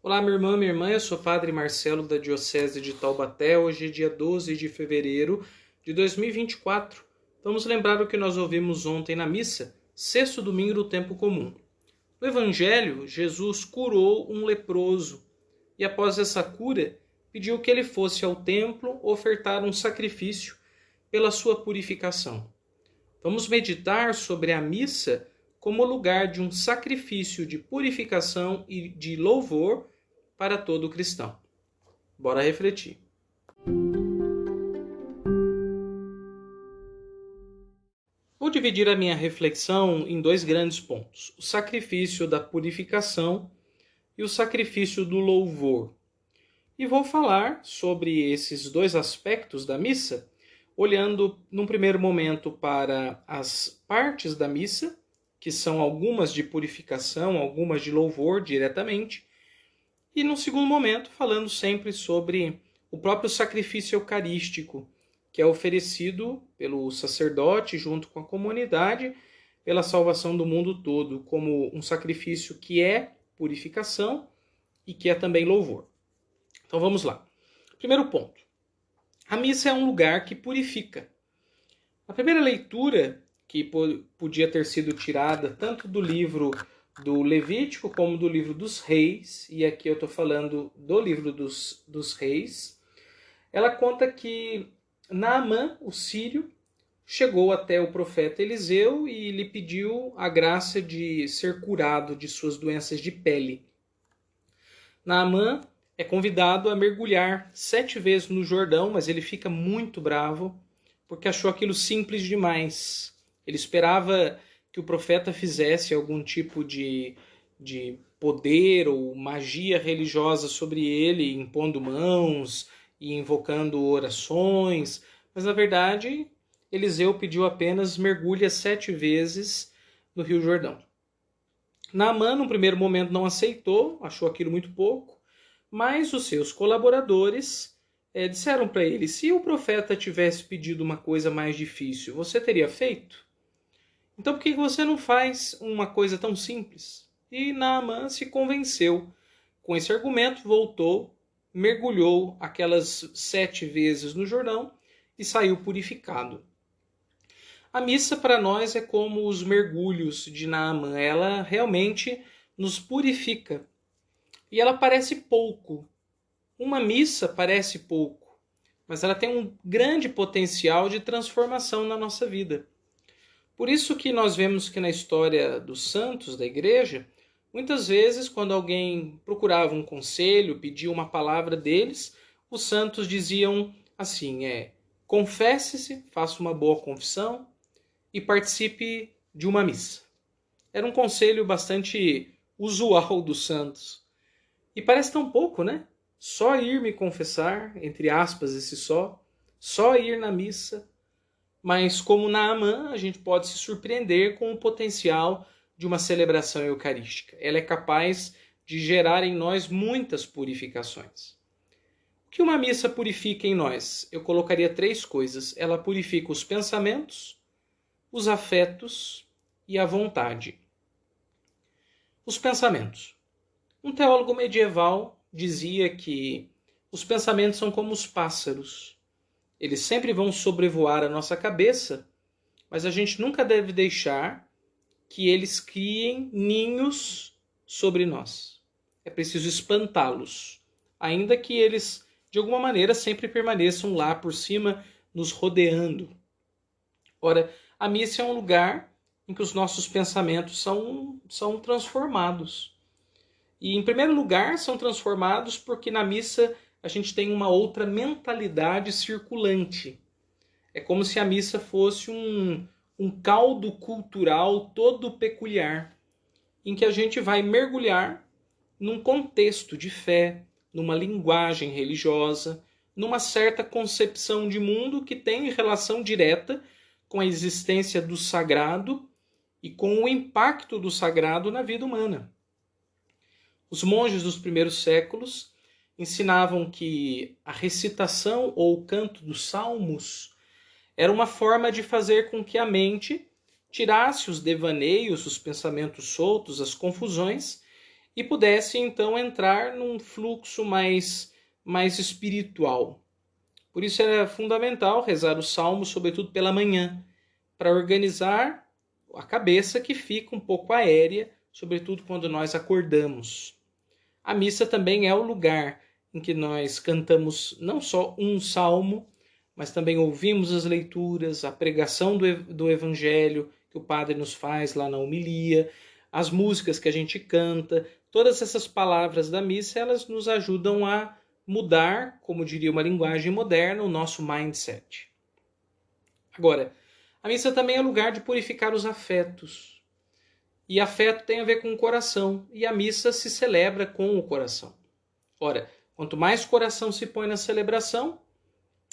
Olá, minha irmã, eu sou Padre Marcelo da Diocese de Taubaté. Hoje é dia 12 de fevereiro de 2024. Vamos lembrar o que nós ouvimos ontem na missa, sexto domingo do tempo comum. No Evangelho, Jesus curou um leproso e após essa cura, pediu que ele fosse ao templo ofertar um sacrifício pela sua purificação. Vamos meditar sobre a missa como lugar de um sacrifício de purificação e de louvor para todo cristão. Bora refletir. Vou dividir a minha reflexão em dois grandes pontos: o sacrifício da purificação e o sacrifício do louvor. E vou falar sobre esses dois aspectos da missa, olhando num primeiro momento para as partes da missa, que são algumas de purificação, algumas de louvor diretamente, e num segundo momento falando sempre sobre o próprio sacrifício eucarístico, que é oferecido pelo sacerdote junto com a comunidade pela salvação do mundo todo, como um sacrifício que é purificação e que é também louvor. Então vamos lá. Primeiro ponto. A missa é um lugar que purifica. A primeira leitura, que podia ter sido tirada tanto do livro do Levítico como do livro dos Reis, e aqui eu estou falando do livro dos Reis, ela conta que Naamã, o sírio, chegou até o profeta Eliseu e lhe pediu a graça de ser curado de suas doenças de pele. Naamã é convidado a mergulhar 7 vezes no Jordão, mas ele fica muito bravo porque achou aquilo simples demais. Ele esperava que o profeta fizesse algum tipo de poder ou magia religiosa sobre ele, impondo mãos e invocando orações, mas na verdade Eliseu pediu apenas mergulha 7 vezes no Rio Jordão. Naamã, no primeiro momento, não aceitou, achou aquilo muito pouco, mas os seus colaboradores disseram para ele: se o profeta tivesse pedido uma coisa mais difícil, você teria feito? Então por que você não faz uma coisa tão simples? E Naamã se convenceu. Com esse argumento, voltou, mergulhou aquelas 7 vezes no Jordão e saiu purificado. A missa para nós é como os mergulhos de Naamã. Ela realmente nos purifica. E ela parece pouco. Uma missa parece pouco, mas ela tem um grande potencial de transformação na nossa vida. Por isso que nós vemos que na história dos santos da igreja, muitas vezes quando alguém procurava um conselho, pedia uma palavra deles, os santos diziam assim, confesse-se, faça uma boa confissão e participe de uma missa. Era um conselho bastante usual dos santos. E parece tão pouco, né? Só ir me confessar, entre aspas esse só ir na missa. Mas como Naamã, a gente pode se surpreender com o potencial de uma celebração eucarística. Ela é capaz de gerar em nós muitas purificações. O que uma missa purifica em nós? Eu colocaria 3 coisas. Ela purifica os pensamentos, os afetos e a vontade. Os pensamentos. Um teólogo medieval dizia que os pensamentos são como os pássaros. Eles sempre vão sobrevoar a nossa cabeça, mas a gente nunca deve deixar que eles criem ninhos sobre nós. É preciso espantá-los, ainda que eles, de alguma maneira, sempre permaneçam lá por cima, nos rodeando. Ora, a missa é um lugar em que os nossos pensamentos são transformados. E, em primeiro lugar, são transformados porque na missa a gente tem uma outra mentalidade circulante. É como se a missa fosse um caldo cultural todo peculiar, em que a gente vai mergulhar num contexto de fé, numa linguagem religiosa, numa certa concepção de mundo que tem relação direta com a existência do sagrado e com o impacto do sagrado na vida humana. Os monges dos primeiros séculos ensinavam que a recitação ou o canto dos salmos era uma forma de fazer com que a mente tirasse os devaneios, os pensamentos soltos, as confusões e pudesse então entrar num fluxo mais espiritual. Por isso era fundamental rezar os salmos, sobretudo pela manhã, para organizar a cabeça que fica um pouco aérea, sobretudo quando nós acordamos. A missa também é o lugar em que nós cantamos não só um salmo, mas também ouvimos as leituras, a pregação do Evangelho que o padre nos faz lá na homilia, as músicas que a gente canta, todas essas palavras da missa, elas nos ajudam a mudar, como diria uma linguagem moderna, o nosso mindset. Agora, a missa também é lugar de purificar os afetos. E afeto tem a ver com o coração, e a missa se celebra com o coração. Ora, quanto mais coração se põe na celebração,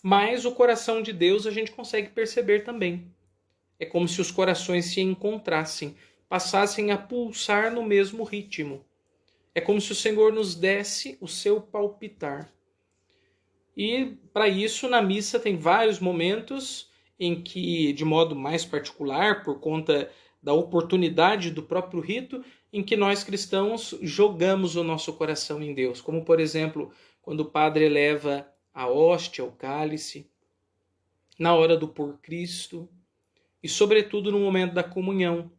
mais o coração de Deus a gente consegue perceber também. É como se os corações se encontrassem, passassem a pulsar no mesmo ritmo. É como se o Senhor nos desse o seu palpitar. E para isso, na missa tem vários momentos em que, de modo mais particular, por conta da oportunidade do próprio rito, em que nós cristãos jogamos o nosso coração em Deus. Como, por exemplo, quando o padre eleva a hóstia, o cálice, na hora do por Cristo e, sobretudo, no momento da comunhão.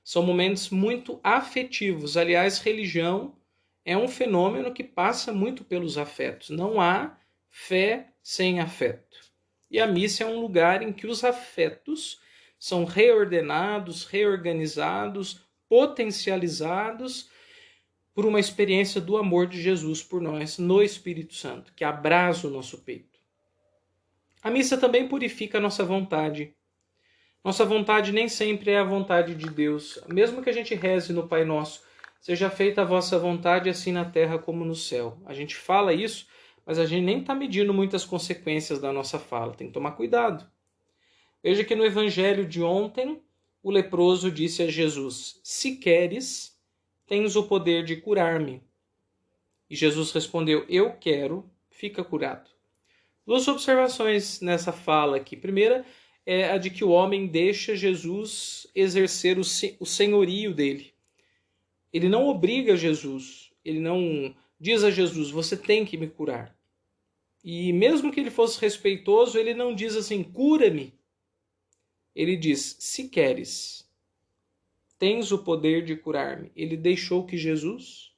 São momentos muito afetivos. Aliás, religião é um fenômeno que passa muito pelos afetos. Não há fé sem afeto. E a missa é um lugar em que os afetos são reordenados, reorganizados, potencializados por uma experiência do amor de Jesus por nós no Espírito Santo, que abraça o nosso peito. A missa também purifica a nossa vontade. Nossa vontade nem sempre é a vontade de Deus. Mesmo que a gente reze no Pai Nosso, seja feita a vossa vontade assim na terra como no céu. A gente fala isso, mas a gente nem está medindo muitas consequências da nossa fala. Tem que tomar cuidado. Veja que no evangelho de ontem, o leproso disse a Jesus: se queres, tens o poder de curar-me. E Jesus respondeu: eu quero, fica curado. Duas observações nessa fala aqui. Primeira é a de que o homem deixa Jesus exercer o senhorio dele. Ele não obriga Jesus, ele não diz a Jesus: você tem que me curar. E mesmo que ele fosse respeitoso, ele não diz assim: cura-me. Ele diz: se queres, tens o poder de curar-me. Ele deixou que Jesus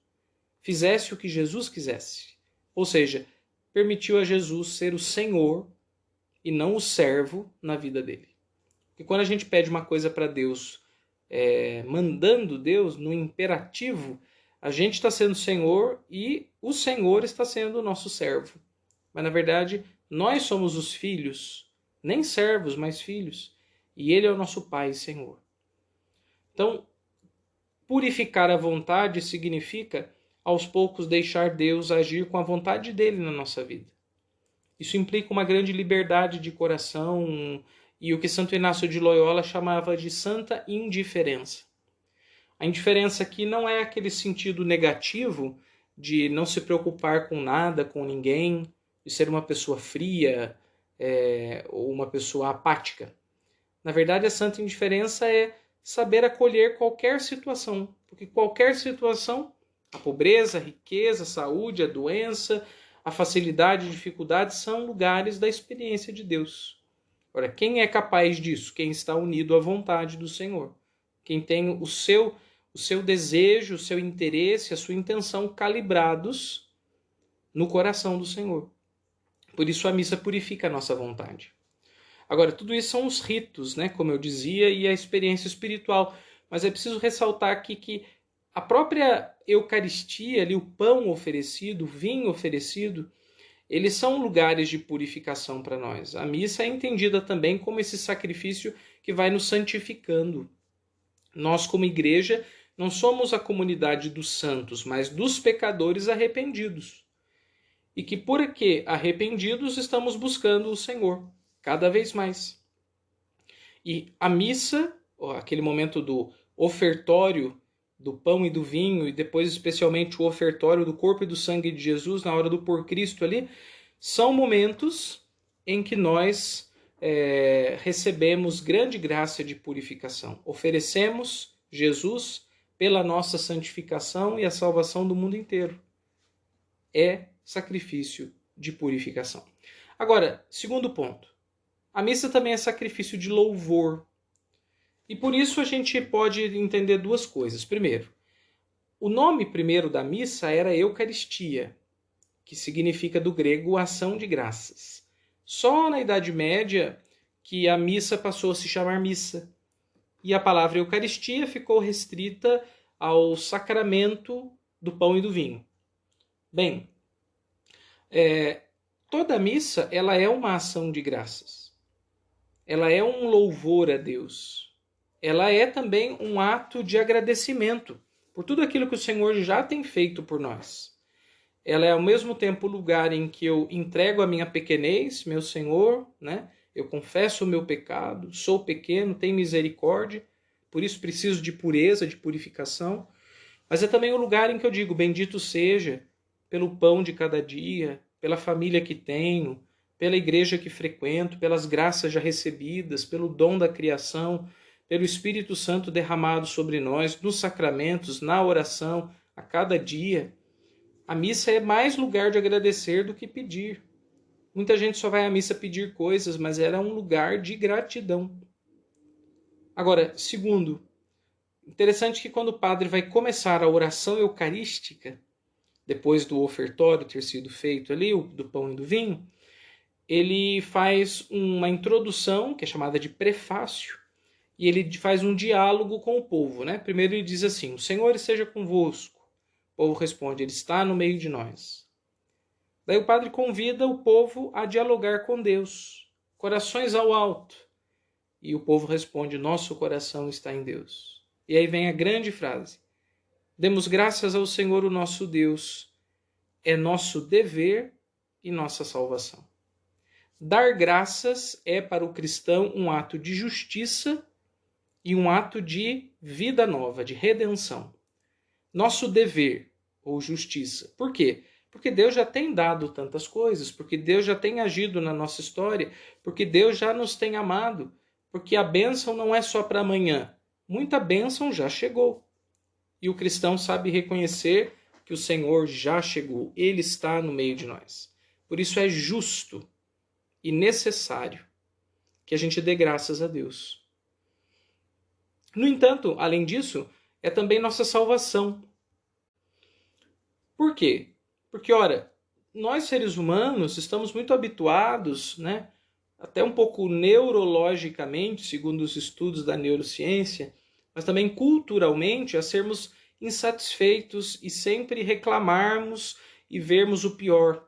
fizesse o que Jesus quisesse. Ou seja, permitiu a Jesus ser o Senhor e não o servo na vida dele. Porque quando a gente pede uma coisa para Deus, mandando Deus no imperativo, a gente está sendo Senhor e o Senhor está sendo o nosso servo. Mas na verdade, nós somos os filhos, nem servos, mas filhos. E Ele é o nosso Pai e Senhor. Então, purificar a vontade significa, aos poucos, deixar Deus agir com a vontade dele na nossa vida. Isso implica uma grande liberdade de coração e o que Santo Inácio de Loyola chamava de santa indiferença. A indiferença aqui não é aquele sentido negativo de não se preocupar com nada, com ninguém, de ser uma pessoa fria ou uma pessoa apática. Na verdade, a santa indiferença é saber acolher qualquer situação, porque qualquer situação, a pobreza, a riqueza, a saúde, a doença, a facilidade e dificuldade são lugares da experiência de Deus. Ora, quem é capaz disso? Quem está unido à vontade do Senhor. Quem tem o seu desejo, o seu interesse, a sua intenção calibrados no coração do Senhor. Por isso a missa purifica a nossa vontade. Agora, tudo isso são os ritos, né, como eu dizia, e a experiência espiritual. Mas é preciso ressaltar aqui que a própria Eucaristia, ali, o pão oferecido, o vinho oferecido, eles são lugares de purificação para nós. A missa é entendida também como esse sacrifício que vai nos santificando. Nós, como igreja, não somos a comunidade dos santos, mas dos pecadores arrependidos. E que, porque arrependidos, estamos buscando o Senhor cada vez mais. E a missa, aquele momento do ofertório do pão e do vinho, e depois especialmente o ofertório do corpo e do sangue de Jesus, na hora do por Cristo ali, são momentos em que nós recebemos grande graça de purificação. Oferecemos Jesus pela nossa santificação e a salvação do mundo inteiro. É sacrifício de purificação. Agora, segundo ponto. A missa também é sacrifício de louvor. E por isso a gente pode entender duas coisas. Primeiro, o nome primeiro da missa era Eucaristia, que significa do grego ação de graças. Só na Idade Média que a missa passou a se chamar missa. E a palavra Eucaristia ficou restrita ao sacramento do pão e do vinho. Bem, toda missa ela é uma ação de graças. Ela é um louvor a Deus. Ela é também um ato de agradecimento por tudo aquilo que o Senhor já tem feito por nós. Ela é ao mesmo tempo o lugar em que eu entrego a minha pequenez, meu Senhor, né? Eu confesso o meu pecado, sou pequeno, tenho misericórdia, por isso preciso de pureza, de purificação. Mas é também o lugar em que eu digo, bendito seja pelo pão de cada dia, pela família que tenho, pela igreja que frequento, pelas graças já recebidas, pelo dom da criação, pelo Espírito Santo derramado sobre nós, nos sacramentos, na oração, a cada dia. A missa é mais lugar de agradecer do que pedir. Muita gente só vai à missa pedir coisas, mas ela é um lugar de gratidão. Agora, segundo, interessante que quando o padre vai começar a oração eucarística, depois do ofertório ter sido feito ali, do pão e do vinho, ele faz uma introdução, que é chamada de prefácio, e ele faz um diálogo com o povo, né? Primeiro ele diz assim, o Senhor esteja convosco. O povo responde, ele está no meio de nós. Daí o padre convida o povo a dialogar com Deus, corações ao alto. E o povo responde, nosso coração está em Deus. E aí vem a grande frase, demos graças ao Senhor o nosso Deus, é nosso dever e nossa salvação. Dar graças é para o cristão um ato de justiça e um ato de vida nova, de redenção. Nosso dever ou justiça. Por quê? Porque Deus já tem dado tantas coisas, porque Deus já tem agido na nossa história, porque Deus já nos tem amado, porque a bênção não é só para amanhã. Muita bênção já chegou. E o cristão sabe reconhecer que o Senhor já chegou, Ele está no meio de nós. Por isso é justo e necessário que a gente dê graças a Deus. No entanto, além disso, é também nossa salvação. Por quê? Porque, ora, nós seres humanos estamos muito habituados, né, até um pouco neurologicamente, segundo os estudos da neurociência, mas também culturalmente, a sermos insatisfeitos e sempre reclamarmos e vermos o pior.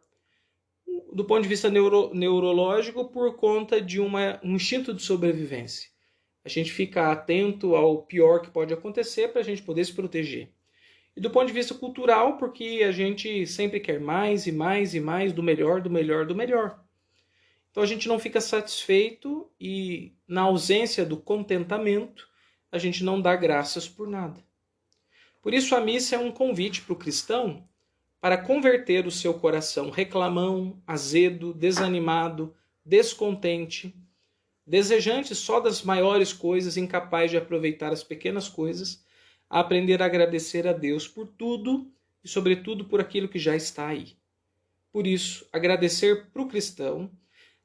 Do ponto de vista neurológico, por conta de um instinto de sobrevivência. A gente fica atento ao pior que pode acontecer para a gente poder se proteger. E do ponto de vista cultural, porque a gente sempre quer mais e mais e mais, do melhor, do melhor, do melhor. Então a gente não fica satisfeito e, na ausência do contentamento, a gente não dá graças por nada. Por isso a missa é um convite para o cristão para converter o seu coração reclamão, azedo, desanimado, descontente, desejante só das maiores coisas, incapaz de aproveitar as pequenas coisas, a aprender a agradecer a Deus por tudo e, sobretudo, por aquilo que já está aí. Por isso, agradecer para o cristão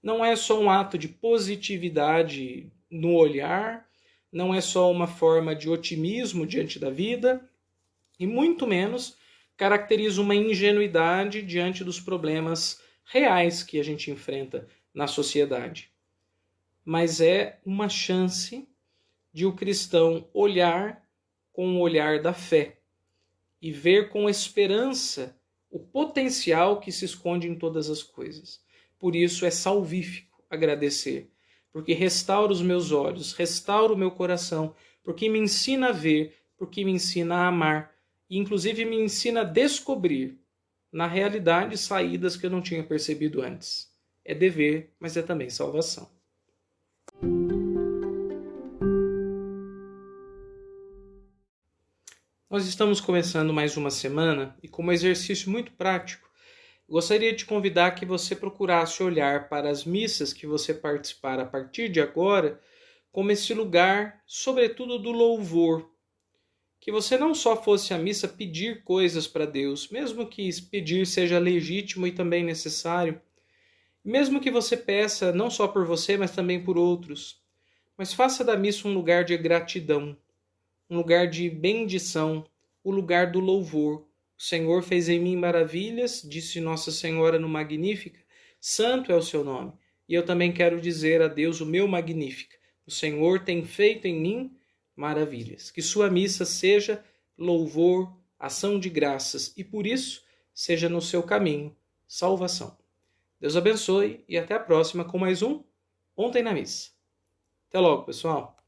não é só um ato de positividade no olhar, não é só uma forma de otimismo diante da vida, e muito menos caracteriza uma ingenuidade diante dos problemas reais que a gente enfrenta na sociedade. Mas é uma chance de o cristão olhar com o olhar da fé e ver com esperança o potencial que se esconde em todas as coisas. Por isso é salvífico agradecer, porque restaura os meus olhos, restaura o meu coração, porque me ensina a ver, porque me ensina a amar, e inclusive me ensina a descobrir, na realidade, saídas que eu não tinha percebido antes. É dever, mas é também salvação. Nós estamos começando mais uma semana e, como exercício muito prático, gostaria de te convidar que você procurasse olhar para as missas que você participar a partir de agora como esse lugar, sobretudo, do louvor. que você não só fosse à missa pedir coisas para Deus, mesmo que pedir seja legítimo e também necessário, mesmo que você peça não só por você, mas também por outros, mas faça da missa um lugar de gratidão, um lugar de bendição, o lugar do louvor. O Senhor fez em mim maravilhas, disse Nossa Senhora no Magnífica, santo é o seu nome. E eu também quero dizer a Deus o meu Magnífica. O Senhor tem feito em mim maravilhas. Que sua missa seja louvor, ação de graças e por isso seja no seu caminho salvação. Deus abençoe e até a próxima com mais um Ontem na Missa. Até logo, pessoal!